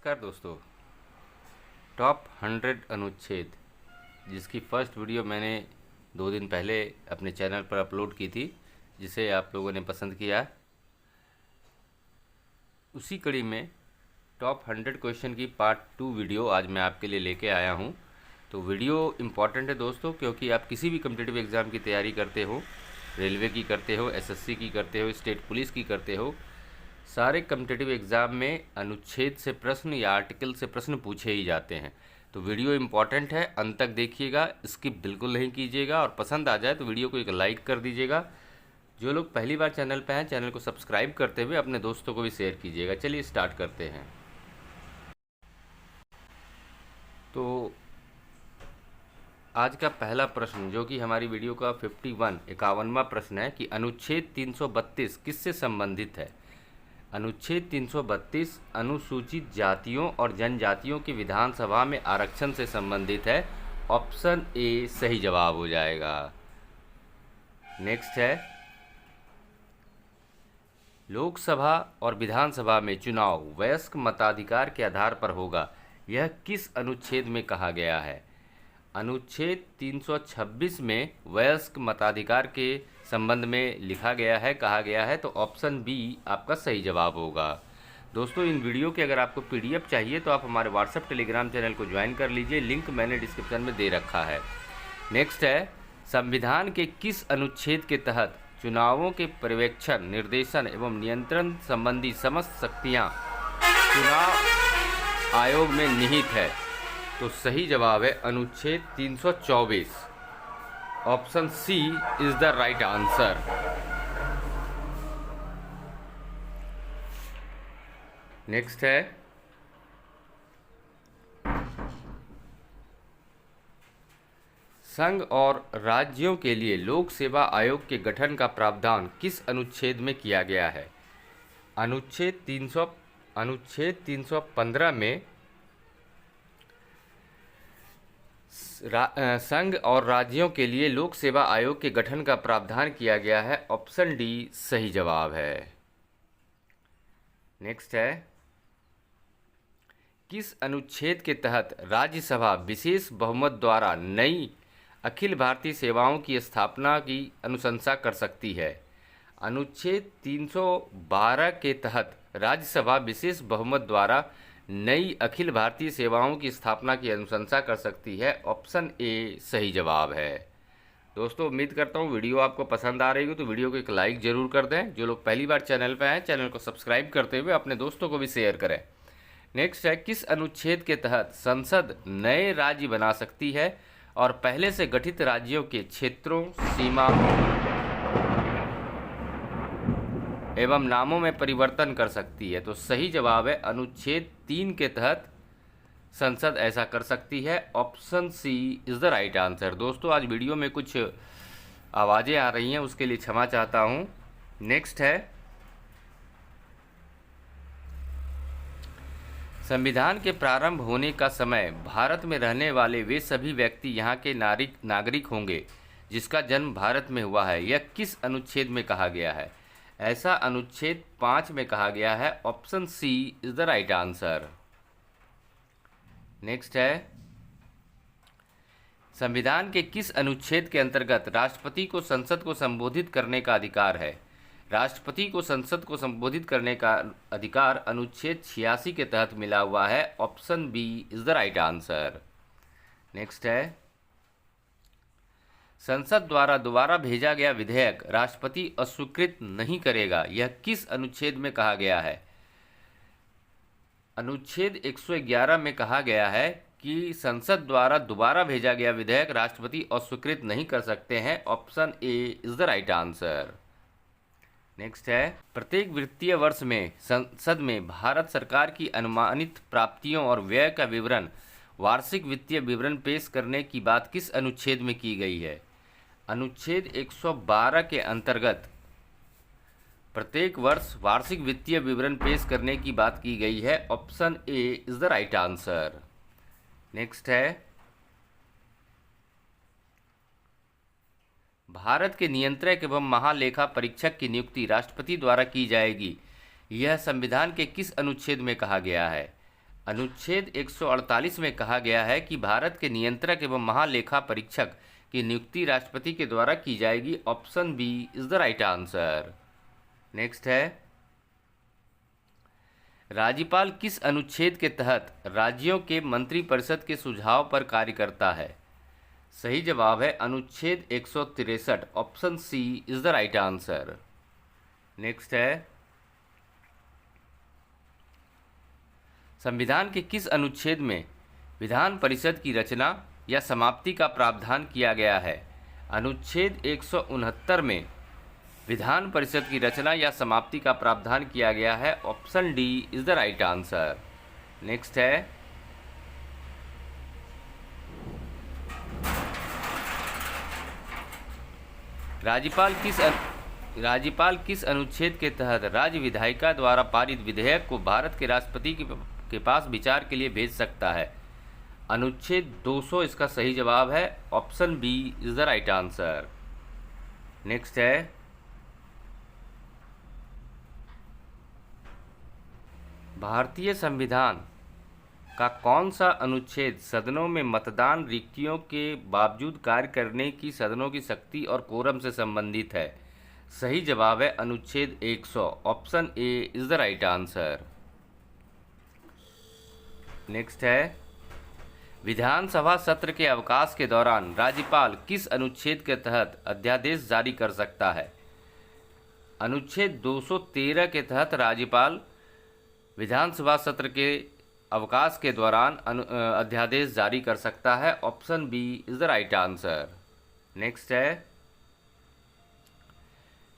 नमस्कार दोस्तों। टॉप 100 अनुच्छेद जिसकी फर्स्ट वीडियो मैंने 2 दिन पहले अपने चैनल पर अपलोड की थी, जिसे आप लोगों ने पसंद किया। उसी कड़ी में टॉप 100 क्वेश्चन की पार्ट 2 वीडियो आज मैं आपके लिए लेके आया हूं। तो वीडियो इम्पॉर्टेंट है दोस्तों, क्योंकि आप किसी भी कम्पिटिटिव एग्ज़ाम की तैयारी करते हो, रेलवे की करते हो, एसएससी की करते हो, स्टेट पुलिस की करते हो, सारे कम्पिटिटिव एग्ज़ाम में अनुच्छेद से प्रश्न या आर्टिकल से प्रश्न पूछे ही जाते हैं। तो वीडियो इम्पॉर्टेंट है, अंत तक देखिएगा, स्किप बिल्कुल नहीं कीजिएगा, और पसंद आ जाए तो वीडियो को एक लाइक कर दीजिएगा। जो लोग पहली बार चैनल पर हैं, चैनल को सब्सक्राइब करते हुए अपने दोस्तों को भी शेयर कीजिएगा। चलिए स्टार्ट करते हैं। तो आज का पहला प्रश्न, जो कि हमारी वीडियो का 51वां प्रश्न है, कि अनुच्छेद 332 किससे संबंधित है। अनुच्छेद 332 अनुसूचित जातियों और जनजातियों की विधानसभा में आरक्षण से संबंधित है। ऑप्शन ए सही जवाब हो जाएगा। नेक्स्ट है, लोकसभा और विधानसभा में चुनाव वयस्क मताधिकार के आधार पर होगा। यह किस अनुच्छेद में कहा गया है। अनुच्छेद 326 में वयस्क मताधिकार के संबंध में लिखा गया है, कहा गया है। तो ऑप्शन बी आपका सही जवाब होगा। दोस्तों, इन वीडियो के अगर आपको पीडीएफ चाहिए तो आप हमारे व्हाट्सएप टेलीग्राम चैनल को ज्वाइन कर लीजिए, लिंक मैंने डिस्क्रिप्शन में दे रखा है। नेक्स्ट है, संविधान के किस अनुच्छेद के तहत चुनावों के पर्यवेक्षण, निर्देशन एवं नियंत्रण संबंधी समस्त शक्तियाँ चुनाव आयोग में निहित है। तो सही जवाब है अनुच्छेद 324। Option C is the right answer. Next है, संघ और राज्यों के लिए लोक सेवा आयोग के गठन का प्रावधान किस अनुच्छेद में किया गया है। अनुच्छेद 315 में संघ और राज्यों के लिए लोक सेवा आयोग के गठन का प्रावधान किया गया है। ऑप्शन डी सही जवाब है। नेक्स्ट है, किस अनुच्छेद के तहत राज्यसभा विशेष बहुमत द्वारा नई अखिल भारतीय सेवाओं की स्थापना की अनुशंसा कर सकती है। अनुच्छेद 312 के तहत राज्यसभा विशेष बहुमत द्वारा नई अखिल भारतीय सेवाओं की स्थापना की अनुशंसा कर सकती है। ऑप्शन ए सही जवाब है। दोस्तों, उम्मीद करता हूँ वीडियो आपको पसंद आ रही हो, तो वीडियो को एक लाइक ज़रूर कर दें। जो लोग पहली बार चैनल पर आए, चैनल को सब्सक्राइब करते हुए अपने दोस्तों को भी शेयर करें। नेक्स्ट है, किस अनुच्छेद के तहत संसद नए राज्य बना सकती है और पहले से गठित राज्यों के क्षेत्रों, सीमा एवं नामों में परिवर्तन कर सकती है। तो सही जवाब है अनुच्छेद 3 के तहत संसद ऐसा कर सकती है। Option C is the right answer. दोस्तों, आज वीडियो में कुछ आवाज़ें आ रही हैं, उसके लिए क्षमा चाहता हूं। नेक्स्ट है, संविधान के प्रारंभ होने का समय भारत में रहने वाले वे सभी व्यक्ति यहाँ के नागरिक होंगे जिसका जन्म भारत में हुआ है। यह किस अनुच्छेद में कहा गया है। ऐसा अनुच्छेद 5 में कहा गया है। Option C is the right answer. Next है, संविधान के किस अनुच्छेद के अंतर्गत राष्ट्रपति को संसद को संबोधित करने का अधिकार है। राष्ट्रपति को संसद को संबोधित करने का अधिकार अनुच्छेद 86 के तहत मिला हुआ है। Option B is the right answer. Next है, संसद द्वारा दोबारा भेजा गया विधेयक राष्ट्रपति अस्वीकृत नहीं करेगा। यह किस अनुच्छेद में कहा गया है। अनुच्छेद 111 में कहा गया है कि संसद द्वारा दोबारा भेजा गया विधेयक राष्ट्रपति अस्वीकृत नहीं कर सकते हैं। Option A is the right answer. Next है, प्रत्येक वित्तीय वर्ष में संसद में भारत सरकार की अनुमानित प्राप्तियों और व्यय का विवरण, वार्षिक वित्तीय विवरण पेश करने की बात किस अनुच्छेद में की गई है। अनुच्छेद 112 के अंतर्गत प्रत्येक वर्ष वार्षिक वित्तीय विवरण पेश करने की बात की गई है। Option A is the right answer. Next है, भारत के नियंत्रक एवं महालेखा परीक्षक की नियुक्ति राष्ट्रपति द्वारा की जाएगी। यह संविधान के किस अनुच्छेद में कहा गया है। अनुच्छेद 148 में कहा गया है कि भारत के नियंत्रक एवं महालेखा परीक्षक की नियुक्ति राष्ट्रपति के द्वारा की जाएगी। Option B is the right answer. Next है, राज्यपाल किस अनुच्छेद के तहत राज्यों के मंत्रिपरिषद के सुझाव पर कार्य करता है? सही जवाब है अनुच्छेद 163। Option C is the right answer. Next है, संविधान के किस अनुच्छेद में विधान परिषद की रचना या समाप्ति का प्रावधान किया गया है? अनुच्छेद 169 में विधान परिषद की रचना या समाप्ति का प्रावधान किया गया है। Option D is the right answer. Next है, राज्यपाल किस अनुच्छेद के तहत राज्य विधायिका द्वारा पारित विधेयक को भारत के राष्ट्रपति के पास विचार के लिए भेज सकता है? अनुच्छेद 200 इसका सही जवाब है। Option B is the right answer. Next है, भारतीय संविधान का कौन सा अनुच्छेद सदनों में मतदान रिक्तियों के बावजूद कार्य करने की सदनों की शक्ति और कोरम से संबंधित है? सही जवाब है अनुच्छेद 100। Option A is the right answer. Next है, विधानसभा सत्र के अवकाश के दौरान राज्यपाल किस अनुच्छेद के तहत अध्यादेश जारी कर सकता है? अनुच्छेद 213 के तहत राज्यपाल विधानसभा सत्र के अवकाश के दौरान अध्यादेश जारी कर सकता है। Option B is the right answer. Next है,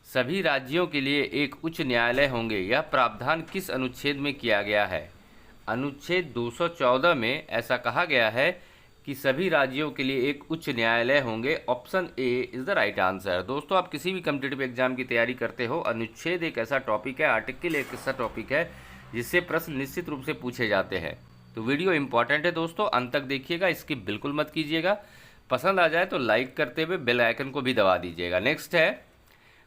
सभी राज्यों के लिए एक उच्च न्यायालय होंगे, यह प्रावधान किस अनुच्छेद में किया गया है? अनुच्छेद 214 में ऐसा कहा गया है कि सभी राज्यों के लिए एक उच्च न्यायालय होंगे। Option A is the right answer. दोस्तों, आप किसी भी कॉम्पिटिटिव एग्जाम की तैयारी करते हो, अनुच्छेद एक ऐसा टॉपिक है, आर्टिकल एक ऐसा टॉपिक है जिससे प्रश्न निश्चित रूप से पूछे जाते हैं। तो वीडियो इंपॉर्टेंट है दोस्तों, अंत तक देखिएगा, स्किप बिल्कुल मत कीजिएगा। पसंद आ जाए तो लाइक करते हुए बेल आइकन को भी दबा दीजिएगा। नेक्स्ट है,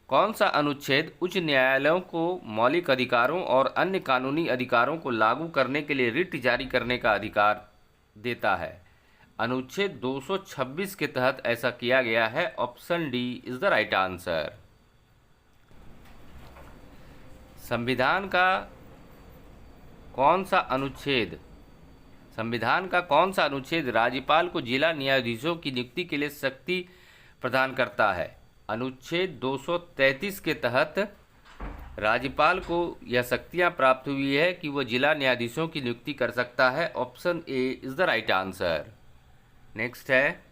कौन सा अनुच्छेद उच्च न्यायालयों को मौलिक अधिकारों और अन्य कानूनी अधिकारों को लागू करने के लिए रिट जारी करने का अधिकार देता है? अनुच्छेद 226 के तहत ऐसा किया गया है। Option D is the right answer. संविधान का कौन सा अनुच्छेद राज्यपाल को जिला न्यायाधीशों की नियुक्ति के लिए शक्ति प्रदान करता है? अनुच्छेद 233 के तहत राज्यपाल को यह शक्तियां प्राप्त हुई है कि वह जिला न्यायाधीशों की नियुक्ति कर सकता है। Option A is the right answer. Next है,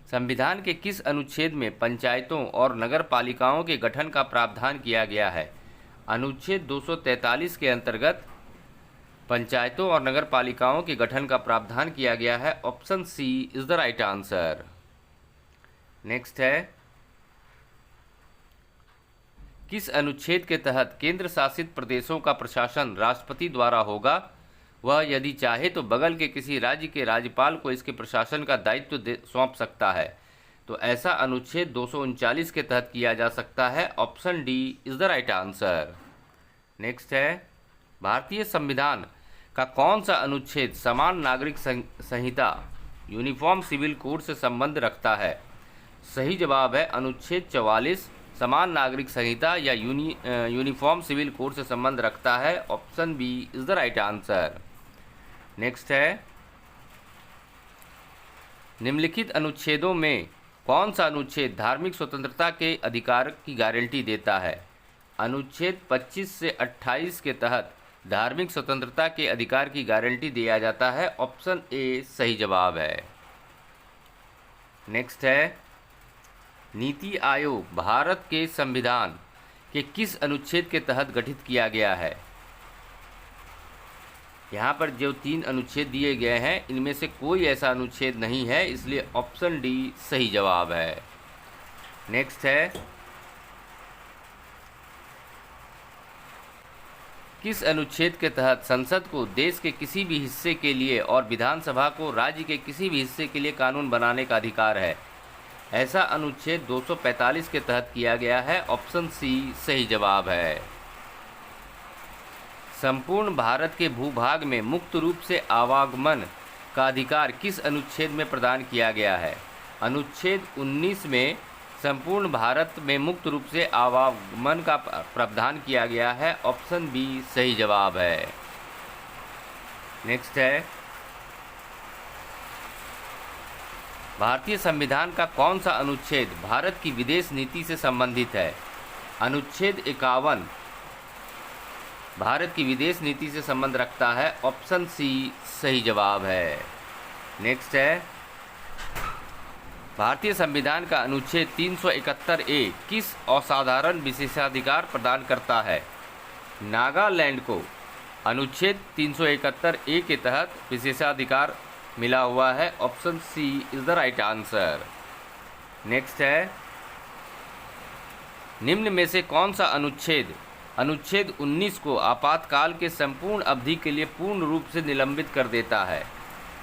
संविधान के किस अनुच्छेद में पंचायतों और नगर पालिकाओं के गठन का प्रावधान किया गया है? अनुच्छेद 243 के अंतर्गत पंचायतों और नगर पालिकाओं के गठन का प्रावधान किया गया है। Option C is the right answer. Next है, किस अनुच्छेद के तहत केंद्र शासित प्रदेशों का प्रशासन राष्ट्रपति द्वारा होगा? वह यदि चाहे तो बगल के किसी राज्य के राज्यपाल को इसके प्रशासन का दायित्व सौंप सकता है। तो ऐसा अनुच्छेद 239 के तहत किया जा सकता है। Option D is the right answer. Next है, भारतीय संविधान का कौन सा अनुच्छेद समान नागरिक संहिता यूनिफॉर्म सिविल कोड से संबंध रखता है? सही जवाब है अनुच्छेद 44 समान नागरिक संहिता या यूनिफॉर्म सिविल कोड से संबंध रखता है। Option B is the right answer. Next है, निम्नलिखित अनुच्छेदों में कौन सा अनुच्छेद धार्मिक स्वतंत्रता के अधिकार की गारंटी देता है? अनुच्छेद 25 से 28 के तहत धार्मिक स्वतंत्रता के अधिकार की गारंटी दिया जाता है। ऑप्शन ए सही जवाब है। नेक्स्ट है, नीति आयोग भारत के संविधान के किस अनुच्छेद के तहत गठित किया गया है? यहाँ पर जो 3 अनुच्छेद दिए गए हैं इनमें से कोई ऐसा अनुच्छेद नहीं है, इसलिए ऑप्शन डी सही जवाब है। नेक्स्ट है, किस अनुच्छेद के तहत संसद को देश के किसी भी हिस्से के लिए और विधानसभा को राज्य के किसी भी हिस्से के लिए कानून बनाने का अधिकार है? ऐसा अनुच्छेद 245 के तहत किया गया है। ऑप्शन सी सही जवाब है। संपूर्ण भारत के भूभाग में मुक्त रूप से आवागमन का अधिकार किस अनुच्छेद में प्रदान किया गया है? अनुच्छेद 19 में संपूर्ण भारत में मुक्त रूप से आवागमन का प्रावधान किया गया है। ऑप्शन बी सही जवाब है। नेक्स्ट है, भारतीय संविधान का कौन सा अनुच्छेद भारत की विदेश नीति से संबंधित है? अनुच्छेद 51 भारत की विदेश नीति से संबंध रखता है। ऑप्शन सी सही जवाब है। नेक्स्ट है, भारतीय संविधान का अनुच्छेद 371 ए किस असाधारण विशेषाधिकार प्रदान करता है? नागालैंड को अनुच्छेद 371 ए के तहत विशेषाधिकार मिला हुआ है। Option C is the right answer. Next है, निम्न में से कौन सा अनुच्छेद अनुच्छेद 19 को आपातकाल के संपूर्ण अवधि के लिए पूर्ण रूप से निलंबित कर देता है?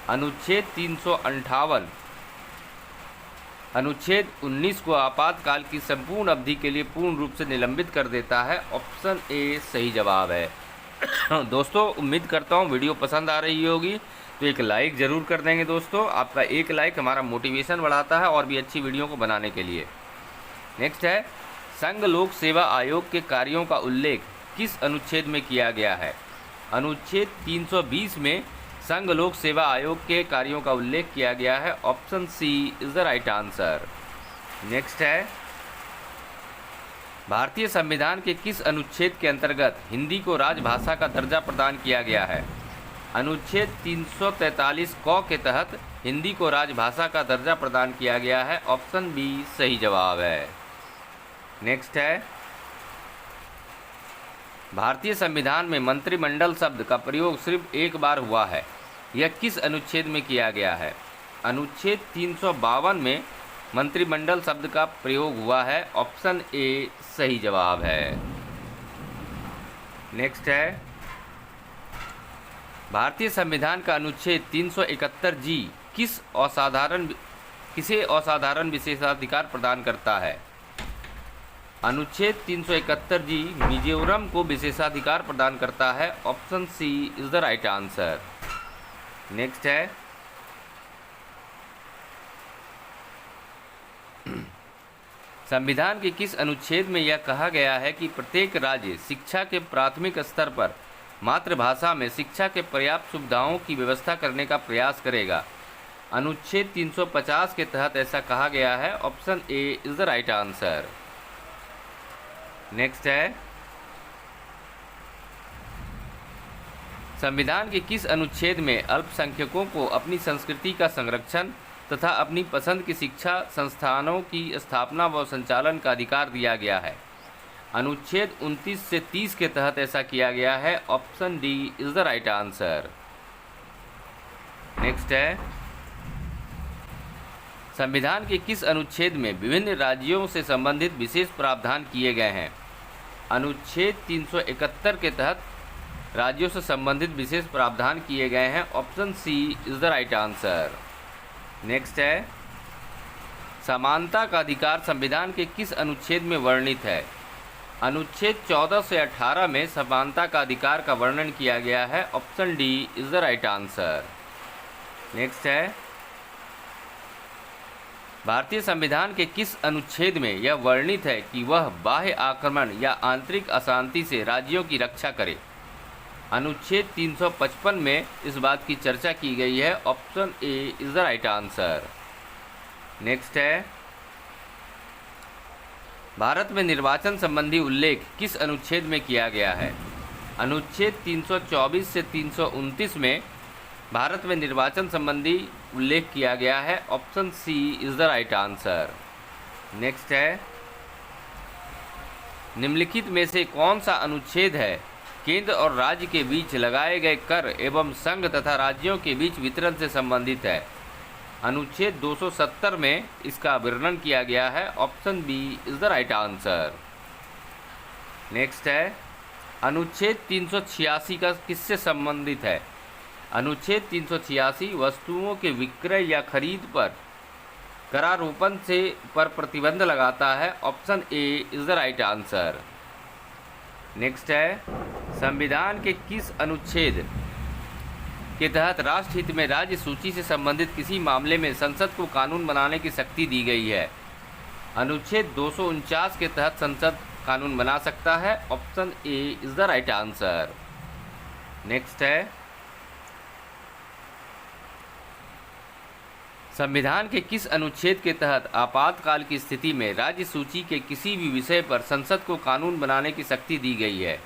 अनुच्छेद 358 अनुच्छेद 19 को आपातकाल की संपूर्ण अवधि के लिए पूर्ण रूप से निलंबित कर देता है। ऑप्शन ए सही जवाब है। दोस्तों, उम्मीद करता हूँ वीडियो पसंद आ रही होगी, तो एक लाइक ज़रूर कर देंगे। दोस्तों, आपका एक लाइक हमारा मोटिवेशन बढ़ाता है और भी अच्छी वीडियो को बनाने के लिए। नेक्स्ट है, संघ लोक सेवा आयोग के कार्यों का उल्लेख किस अनुच्छेद में किया गया है? अनुच्छेद 320 में संघ लोक सेवा आयोग के कार्यों का उल्लेख किया गया है। Option C is the right answer. Next है, भारतीय संविधान के किस अनुच्छेद के अंतर्गत हिंदी को राजभाषा का दर्जा प्रदान किया गया है? अनुच्छेद 343 क के तहत हिंदी को राजभाषा का दर्जा प्रदान किया गया है। ऑप्शन बी सही जवाब है। नेक्स्ट है, भारतीय संविधान में मंत्रिमंडल शब्द का प्रयोग सिर्फ एक बार हुआ है। यह किस अनुच्छेद में किया गया है? अनुच्छेद 352 में मंत्रिमंडल शब्द का प्रयोग हुआ है। ऑप्शन ए सही जवाब है। नेक्स्ट है, भारतीय संविधान का अनुच्छेद 371 जी किसे असाधारण विशेषाधिकार प्रदान करता है? अनुच्छेद 371 जी मिजोरम को विशेषाधिकार प्रदान करता है। Option C is the right answer. Next है, संविधान के किस अनुच्छेद में यह कहा गया है कि प्रत्येक राज्य शिक्षा के प्राथमिक स्तर पर मातृभाषा में शिक्षा के पर्याप्त सुविधाओं की व्यवस्था करने का प्रयास करेगा? अनुच्छेद 350 के तहत ऐसा कहा गया है। Option A is the right answer. Next है, संविधान के किस अनुच्छेद में अल्पसंख्यकों को अपनी संस्कृति का संरक्षण तथा अपनी पसंद की शिक्षा संस्थानों की स्थापना व संचालन का अधिकार दिया गया है? अनुच्छेद 29 से 30 के तहत ऐसा किया गया है। Option D is the right answer. Next है, संविधान के किस अनुच्छेद में विभिन्न राज्यों से संबंधित विशेष प्रावधान किए गए हैं? अनुच्छेद 371 के तहत राज्यों से संबंधित विशेष प्रावधान किए गए हैं। Option C is the right answer. Next है, समानता का अधिकार संविधान के किस अनुच्छेद में वर्णित है? अनुच्छेद 14 से 18 में समानता का अधिकार का वर्णन किया गया है। Option D is the right answer. Next है, भारतीय संविधान के किस अनुच्छेद में यह वर्णित है कि वह बाह्य आक्रमण या आंतरिक अशांति से राज्यों की रक्षा करे? अनुच्छेद 355 में इस बात की चर्चा की गई है। Option A is the right answer. Next है, भारत में निर्वाचन संबंधी उल्लेख किस अनुच्छेद में किया गया है? अनुच्छेद 324 से 329 में भारत में निर्वाचन संबंधी उल्लेख किया गया है। Option C is the right answer. Next है, निम्नलिखित में से कौन सा अनुच्छेद है केंद्र और राज्य के बीच लगाए गए कर एवं संघ तथा राज्यों के बीच वितरण से संबंधित है? अनुच्छेद 270 में इसका वर्णन किया गया है। Option B is the right answer. Next है, अनुच्छेद 386 का किससे संबंधित है? अनुच्छेद 386 वस्तुओं के विक्रय या खरीद पर करारोपण से पर प्रतिबंध लगाता है। Option A is the right answer. Next है, संविधान के किस अनुच्छेद के तहत राष्ट्रहित में राज्य सूची से संबंधित किसी मामले में संसद को कानून बनाने की शक्ति दी गई है? अनुच्छेद 249 के तहत संसद कानून बना सकता है। Option A is the right answer. Next है, संविधान के किस अनुच्छेद के तहत आपातकाल की स्थिति में राज्य सूची के किसी भी विषय पर संसद को कानून बनाने की शक्ति दी गई है?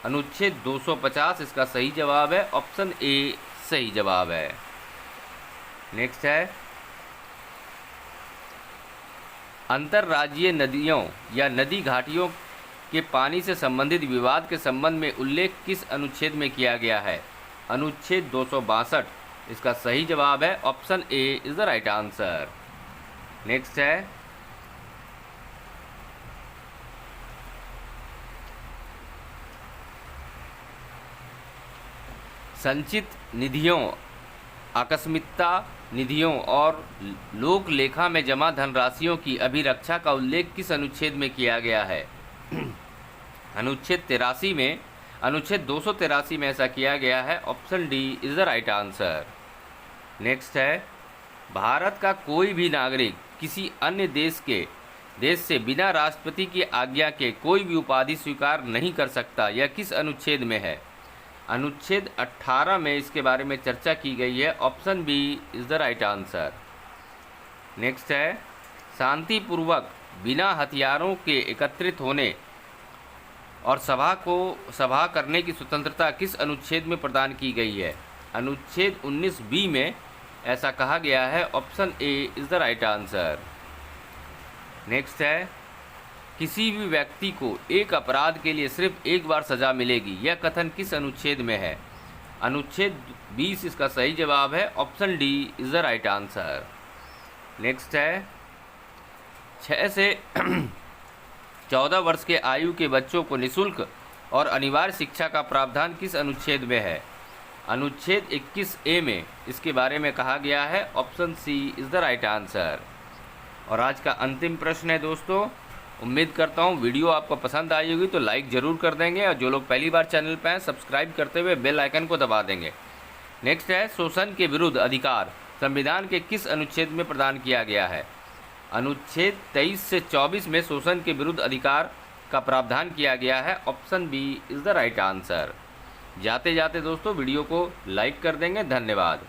अनुच्छेद 250 इसका सही जवाब है। ऑप्शन ए सही जवाब है। नेक्स्ट है, अंतर्राज्यीय नदियों या नदी घाटियों के पानी से संबंधित विवाद के संबंध में उल्लेख किस अनुच्छेद में किया गया है? अनुच्छेद 262 इसका सही जवाब है। Option A is the right answer. Next है, संचित निधियों, आकस्मिकता निधियों और लोक लेखा में जमा धनराशियों की अभिरक्षा का उल्लेख किस अनुच्छेद में किया गया है? अनुच्छेद 83 में, अनुच्छेद 283 में ऐसा किया गया है। Option D is the right answer. Next है, भारत का कोई भी नागरिक किसी अन्य देश से बिना राष्ट्रपति की आज्ञा के कोई भी उपाधि स्वीकार नहीं कर सकता। यह किस अनुच्छेद में है? अनुच्छेद 18 में इसके बारे में चर्चा की गई है। Option B is the right answer. Next है, शांतिपूर्वक बिना हथियारों के एकत्रित होने और सभा करने की स्वतंत्रता किस अनुच्छेद में प्रदान की गई है? अनुच्छेद 19 बी में ऐसा कहा गया है। Option A is the right answer. Next है, किसी भी व्यक्ति को एक अपराध के लिए सिर्फ एक बार सजा मिलेगी, यह कथन किस अनुच्छेद में है? अनुच्छेद 20 इसका सही जवाब है। Option D is the right answer. Next है, 6 से 14 वर्ष के आयु के बच्चों को निःशुल्क और अनिवार्य शिक्षा का प्रावधान किस अनुच्छेद में है? अनुच्छेद 21 ए में इसके बारे में कहा गया है। Option C is the right answer. और आज का अंतिम प्रश्न है दोस्तों, उम्मीद करता हूँ वीडियो आपको पसंद आई होगी, तो लाइक ज़रूर कर देंगे और जो लोग पहली बार चैनल पर हैं सब्सक्राइब करते हुए बेल आइकन को दबा देंगे। नेक्स्ट है, शोषण के विरुद्ध अधिकार संविधान के किस अनुच्छेद में प्रदान किया गया है? अनुच्छेद 23 से 24 में शोषण के विरुद्ध अधिकार का प्रावधान किया गया है। Option B is the right answer. जाते जाते दोस्तों वीडियो को लाइक कर देंगे। धन्यवाद।